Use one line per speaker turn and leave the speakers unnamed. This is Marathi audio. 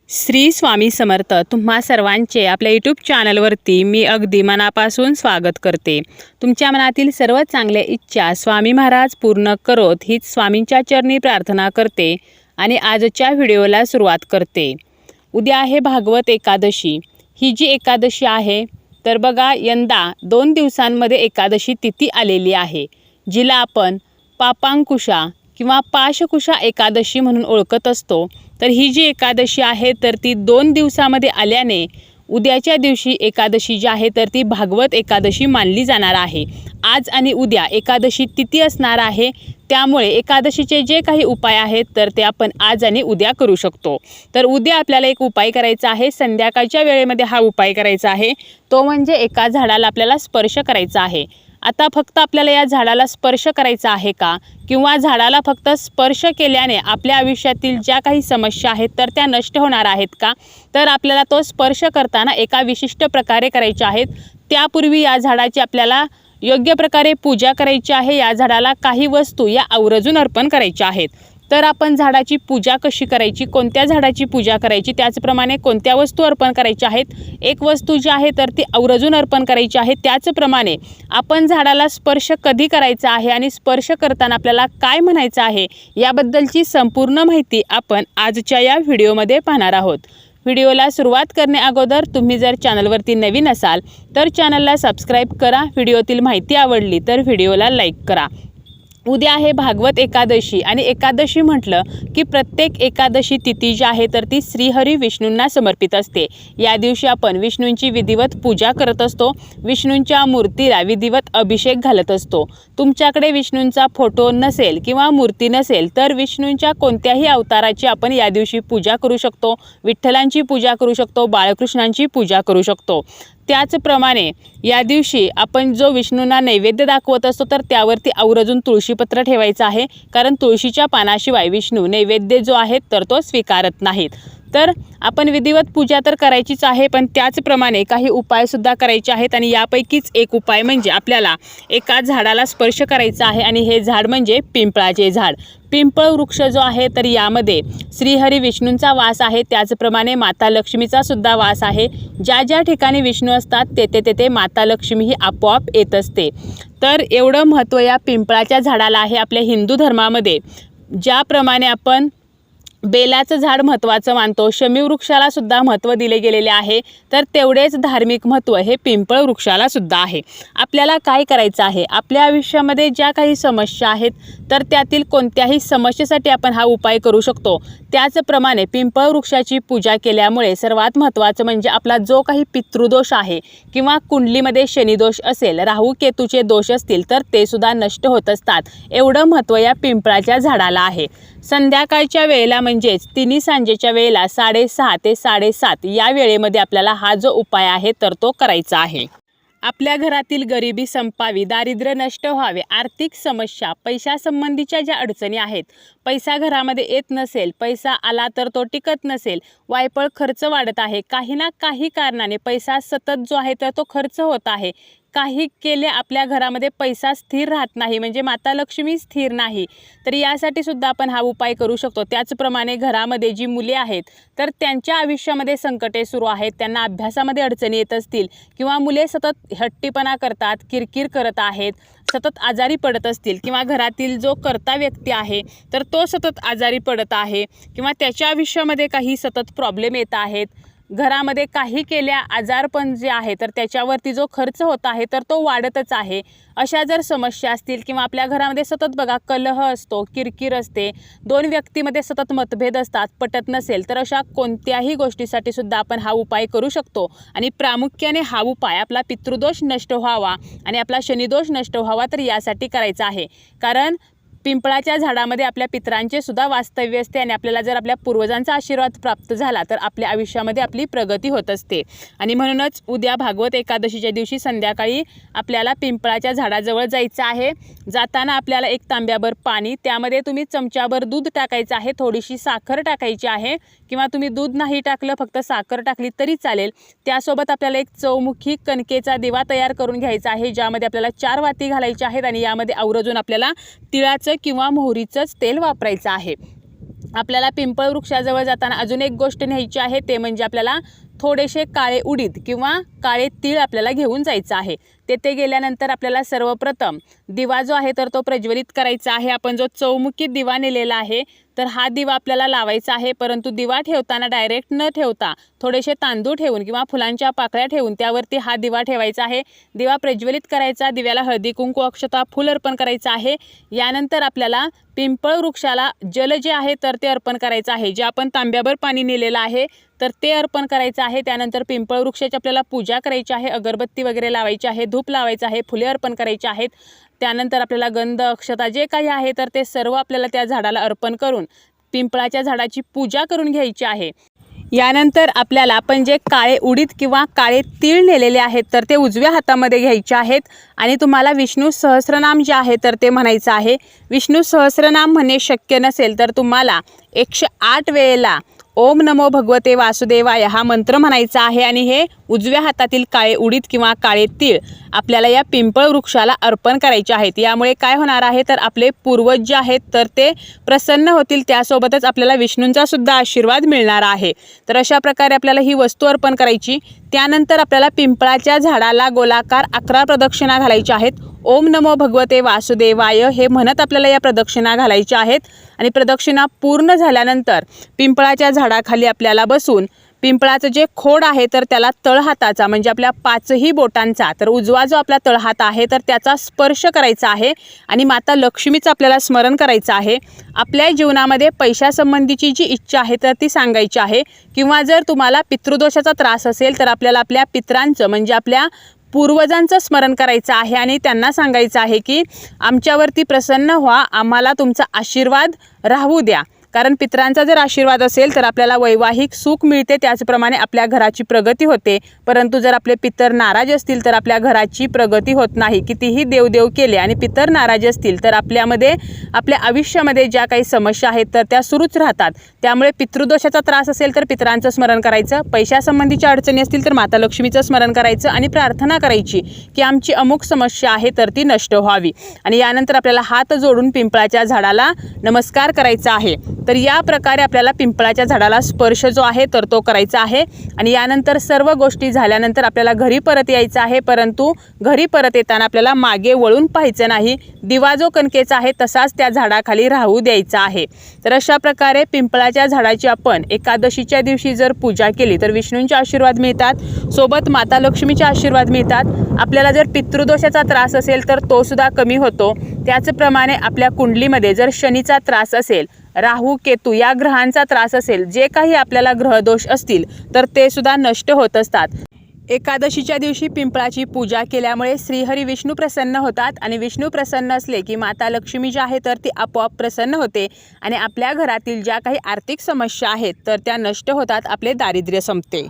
श्री स्वामी समर्थ तुम्हा सर्वांचे आपल्या यूट्यूब चॅनलवरती मी अगदी मनापासून स्वागत करते। तुमच्या मनातील सर्व चांगल्या इच्छा स्वामी महाराज पूर्ण करोत हीच स्वामींच्या चरणी प्रार्थना करते आणि आजच्या व्हिडिओला सुरुवात करते। उद्या आहे भागवत एकादशी। ही जी एकादशी आहे तर बघा यंदा 2 दिवसांमध्ये एकादशी तिथी आलेली आहे, जिला आपण पापांकुशा किंवा पाशकुशा एकादशी म्हणून ओळखत असतो। तर ही जी एकादशी आहे तर ती 2 दिवसामध्ये आल्याने उद्याच्या दिवशी एकादशी जी आहे तर ती भागवत एकादशी मानली जाणार आहे। आज आणि उद्या एकादशी तिथी असणार आहे, त्यामुळे एकादशीचे जे काही उपाय आहेत तर ते आपण आज आणि उद्या करू शकतो। तर उद्या आपल्याला एक उपाय करायचा आहे, संध्याकाळच्या वेळेमध्ये हा उपाय करायचा आहे, तो म्हणजे एका झाडाला आपल्याला स्पर्श करायचा आहे। आता फक्त आपल्याला या झाडाला स्पर्श करायचा आहे का, किंवा झाडाला फक्त स्पर्श केल्याने आपल्या आयुष्यातील ज्या काही समस्या आहेत तर त्या नष्ट होणार आहेत का, तर आपल्याला तो स्पर्श करताना एका विशिष्ट प्रकारे करायचे आहेत। त्यापूर्वी या झाडाची आपल्याला योग्य प्रकारे पूजा करायची आहे। या झाडाला काही वस्तू या आवर्जून अर्पण करायच्या आहेत। तर आपण झाडाची पूजा कशी करायची, कोणत्या झाडाची पूजा करायची, त्याचप्रमाणे कोणत्या वस्तू अर्पण करायच्या आहेत, एक वस्तू जी आहे तर ती आवर्जून अर्पण करायची आहे। त्याचप्रमाणे आपण झाडाला स्पर्श कधी करायचा आहे आणि स्पर्श करताना आपल्याला काय म्हणायचं आहे याबद्दलची संपूर्ण माहिती आपण आजच्या या व्हिडिओमध्ये पाहणार आहोत। व्हिडिओला सुरुवात करण्या अगोदर तुम्ही जर चॅनलवरती नवीन असाल तर चॅनलला सबस्क्राईब करा। व्हिडिओतील माहिती आवडली तर व्हिडिओला लाईक करा। उद्या आहे भागवत एकादशी आणि एकादशी म्हटलं की प्रत्येक एकादशी तिथी जी आहे तर ती श्रीहरी विष्णूंना समर्पित असते। या दिवशी आपण विष्णूंची विधिवत पूजा करत असतो, विष्णूंच्या मूर्तीला विधिवत अभिषेक घालत असतो। तुमच्याकडे विष्णूंचा फोटो नसेल किंवा मूर्ती नसेल तर विष्णूंच्या कोणत्याही अवताराची आपण या दिवशी पूजा करू शकतो। विठ्ठलांची पूजा करू शकतो, बाळकृष्णांची पूजा करू शकतो। त्याचप्रमाणे या दिवशी आपण जो विष्णूंना नैवेद्य दाखवत असतो तर त्यावरती आवर्जून तुळशीपत्र ठेवायचं आहे, कारण तुळशीच्या पानाशिवाय विष्णू नैवेद्य जो आहे तर तो स्वीकारत नाहीत। तर आपण विधिवत पूजा तर करायचीच आहे, पण त्याचप्रमाणे काही उपायसुद्धा करायचे आहेत आणि यापैकीच एक उपाय म्हणजे आपल्याला एका झाडाला स्पर्श करायचा आहे आणि हे झाड म्हणजे पिंपळाचे झाड। पिंपळ वृक्ष जो आहे तर यामध्ये श्रीहरी विष्णूंचा वास आहे, त्याचप्रमाणे माता लक्ष्मीचा सुद्धा वास आहे। ज्या ज्या ठिकाणी विष्णू असतात तेथे तेथे माता लक्ष्मी ही आपोआप येत असते। तर एवढं महत्त्व या पिंपळाच्या झाडाला आहे आपल्या हिंदू धर्मामध्ये। ज्याप्रमाणे आपण बेलाचं झाड महत्त्वाचं मानतो, शमी वृक्षाला सुद्धा महत्त्व दिले गेलेले आहे, तर तेवढेच धार्मिक महत्त्व हे पिंपळ वृक्षाला सुद्धा आहे। आपल्याला काय करायचं आहे, आपल्या आयुष्यामध्ये ज्या काही समस्या आहेत तर त्यातील कोणत्याही समस्येसाठी आपण हा उपाय करू शकतो। त्याचप्रमाणे पिंपळ वृक्षाची पूजा केल्यामुळे सर्वात महत्त्वाचं म्हणजे आपला जो काही पितृदोष आहे किंवा कुंडलीमध्ये शनिदोष असेल, राहू केतूचे दोष असतील तर ते सुद्धा नष्ट होत असतात। एवढं महत्त्व या पिंपळाच्या झाडाला आहे। संध्याकाळच्या वेळेला म्हणजेच तिन्ही सांजेच्या वेळेला 6:30 ते 7:30 या वेळेमध्ये आपल्याला हा जो उपाय आहे तर तो करायचा आहे। आपल्या घरातील गरिबी संपावी, दारिद्र्य नष्ट व्हावे, आर्थिक समस्या, पैशासंबंधीच्या ज्या अडचणी आहेत, पैसा घरामध्ये येत नसेल, पैसा आला तर तो टिकत नसेल, वायफळ खर्च वाढत आहे, काही ना काही कारणाने पैसा सतत जो आहे तर तो खर्च होत आहे, काही केले आपल्या घरामध्ये पैसा स्थिर राहत नाही, म्हणजे माता लक्ष्मी स्थिर नाही, तर यासाठी सुद्धा आपण हा उपाय करू शकतो। त्याचप्रमाणे घरामध्ये जी मुले आहेत तर त्यांच्या आयुष्यामध्ये संकटे सुरू आहेत, त्यांना अभ्यासामध्ये अडचणी येत असतील किंवा मुले सतत हट्टीपणा करतात, किरकिर करत आहेत, सतत आजारी पडत असतील किंवा घरातील जो कर्ता व्यक्ती आहे तर तो सतत आजारी पडत आहे किंवा त्याच्या आयुष्यामध्ये काही सतत प्रॉब्लेम येत आहेत, घरामध्ये काही केल्या आजारपण जे आहे तर त्याच्यावरती जो खर्च होत आहे तर तो वाढतच आहे, अशा जर समस्या असतील किंवा आपल्या घरामध्ये सतत बघा कलह असतो, किरकिर असते, 2 व्यक्तीमध्ये सतत मतभेद असतात, पटत नसेल, तर अशा कोणत्याही गोष्टीसाठी सुद्धा आपण हा उपाय करू शकतो। आणि प्रामुख्याने हा उपाय आपला पितृदोष नष्ट व्हावा आणि आपला शनिदोष नष्ट व्हावा तर यासाठी करायचा आहे, कारण पिंपळाच्या झाडामध्ये आपल्या पितरांचे सुद्धा वास्तव्य असते आणि आपल्याला जर आपल्या पूर्वजांचा आशीर्वाद प्राप्त झाला तर आपल्या आयुष्यामध्ये आपली प्रगती होत असते। आणि म्हणूनच उद्या भागवत एकादशीच्या दिवशी संध्याकाळी आपल्याला पिंपळाच्या झाडाजवळ जायचं आहे। जाताना आपल्याला 1 तांब्याभर पाणी, त्यामध्ये तुम्ही चमच्याभर दूध टाकायचं आहे, थोडीशी साखर टाकायची आहे किंवा तुम्ही दूध नाही टाकलं फक्त साखर टाकली तरी चालेल। त्यासोबत आपल्याला एक चौमुखी कणकेचा दिवा तयार करून घ्यायचा आहे, ज्यामध्ये आपल्याला 4 वाती घालायच्या आहेत आणि यामध्ये आवर्जून आपल्याला तिळाचं किंवा मोहरीचंच तेल वापरायचं आहे। आपल्याला पिंपळ वृक्षाजवळ जाताना अजून एक गोष्ट न्यायची आहे, ते म्हणजे आपल्याला थोडेसे काळे उडीद किंवा काळे तीळ आपल्याला घेऊन जायचं आहे। तेथे गेल्यानंतर आपल्याला सर्वप्रथम दिवा जो आहे तर तो प्रज्वलित करायचा आहे। आपण जो चौमुखी दिवा नेलेला आहे तर हा दिवा आपल्याला लावायचा आहे, परंतु दिवा ठेवताना डायरेक्ट न ठेवता थोडेसे तांदूळ ठेवून किंवा फुलांच्या पाकळ्या ठेवून त्यावरती हा दिवा ठेवायचा आहे। दिवा प्रज्वलित करायचा, दिव्याला हळदी कुंकू अक्षता फूल अर्पण करायचं आहे। यानंतर आपल्याला पिंपळ वृक्षाला जल जे आहे तर ते अर्पण करायचं आहे। जे आपण तांब्याभर पाणी नेलेलं आहे तर ते अर्पण करायचं आहे। त्यानंतर पिंपळ वृक्षाची आपल्याला पूजा करायची आहे, अगरबत्ती वगैरे लावायची आहे, धूप लावायचं आहे, फुले अर्पण करायची आहेत। त्यानंतर आपल्याला गंध अक्षता जे काही आहे तर ते सर्व आपल्याला त्या झाडाला अर्पण करून पिंपळाच्या झाडाची पूजा करून घ्यायची आहे। यानंतर आपल्याला आपण जे काळे उडीद किंवा काळे तीळ नेलेले आहेत तर ते उजव्या हातामध्ये घ्यायचे आहेत आणि तुम्हाला विष्णू सहस्रनाम जे आहे तर ते म्हणायचं आहे। विष्णू सहस्रनाम म्हणणे शक्य नसेल तर तुम्हाला 108 वेळेला ओम नमो भगवते वासुदेवाय हा मंत्र म्हणायचा आहे आणि हे उजव्या हातातील काळे उडीद किंवा काळे तीळ आपल्याला या पिंपळ वृक्षाला अर्पण करायचे आहेत। यामुळे काय होणार आहे तर आपले पूर्वज जे आहेत तर ते प्रसन्न होतील, त्यासोबतच आपल्याला विष्णूंचा सुद्धा आशीर्वाद मिळणार आहे। तर अशा प्रकारे आपल्याला ही वस्तू अर्पण करायची। त्यानंतर आपल्याला पिंपळाच्या झाडाला गोलाकार 11 प्रदक्षिणा घालायच्या आहेत। ओम नमो भगवते वासुदेवाय हे म्हणत आपल्याला या प्रदक्षिणा घालायच्या आहेत आणि प्रदक्षिणा पूर्ण झाल्यानंतर पिंपळाच्या झाडाखाली आपल्याला बसून पिंपळाचं जे खोड आहे तर त्याला तळहाताचा म्हणजे आपल्या 5ही बोटांचा, तर उजवा जो आपला तळहात आहे तर त्याचा स्पर्श करायचा आहे आणि माता लक्ष्मीचं आपल्याला स्मरण करायचं आहे। आपल्या जीवनामध्ये पैशासंबंधीची जी इच्छा आहे तर ती सांगायची आहे, किंवा जर तुम्हाला पितृदोषाचा त्रास असेल तर आपल्याला आपल्या पितरांचं म्हणजे आपल्या पूर्वजांचं स्मरण करायचं आहे आणि त्यांना सांगायचं आहे की आमच्यावरती प्रसन्न व्हा, आम्हाला तुमचा आशीर्वाद राहू द्या। कारण पितरांचा जर आशीर्वाद असेल तर आपल्याला वैवाहिक सुख मिळते, त्याचप्रमाणे आपल्या घराची प्रगती होते। परंतु जर आपले पितर नाराज असतील तर आपल्या घराची प्रगती होत नाही। कितीही देवदेव केले आणि पितर नाराज असतील तर आपल्या आयुष्यामध्ये ज्या काही समस्या आहेत तर त्या सुरूच राहतात। त्यामुळे पितृदोषाचा त्रास असेल तर पितरांचं स्मरण करायचं, पैशासंबंधीच्या अडचणी असतील तर माता लक्ष्मीचं स्मरण करायचं आणि प्रार्थना करायची की आमची अमुक समस्या आहे तर ती नष्ट व्हावी। आणि यानंतर आपल्याला हात जोडून पिंपळाच्या झाडाला नमस्कार करायचा आहे। तर या प्रकारे आपल्याला पिंपळाच्या झाडाला स्पर्श जो आहे तर तो करायचा आहे। आणि यानंतर सर्व गोष्टी झाल्यानंतर आपल्याला घरी परत यायचं आहे, परंतु घरी परत येताना आपल्याला मागे वळून पाहायचं नाही। दिवा जो कणकेचा आहे तसाच त्या झाडाखाली राहू द्यायचा आहे। तर अशा प्रकारे पिंपळाच्या झाडाची आपण एकादशीच्या दिवशी जर पूजा केली तर विष्णूंचे आशीर्वाद मिळतात, सोबत माता लक्ष्मीचे आशीर्वाद मिळतात। आपल्याला जर पितृदोषाचा त्रास असेल तर तो सुद्धा कमी होतो। त्याचप्रमाणे आपल्या कुंडलीमध्ये जर शनीचा त्रास असेल, राहू केतू या ग्रहांचा त्रास असेल, जे काही आपल्याला ग्रहदोष असतील तर ते सुद्धा नष्ट होत असतात। एकादशीच्या दिवशी पिंपळाची पूजा केल्यामुळे श्रीहरी विष्णू प्रसन्न होतात आणि विष्णू प्रसन्न असले की माता लक्ष्मी जी आहे तर ती आपोआप प्रसन्न होते आणि आपल्या घरातील ज्या काही आर्थिक समस्या आहेत तर त्या नष्ट होतात, आपले दारिद्र्य संपते।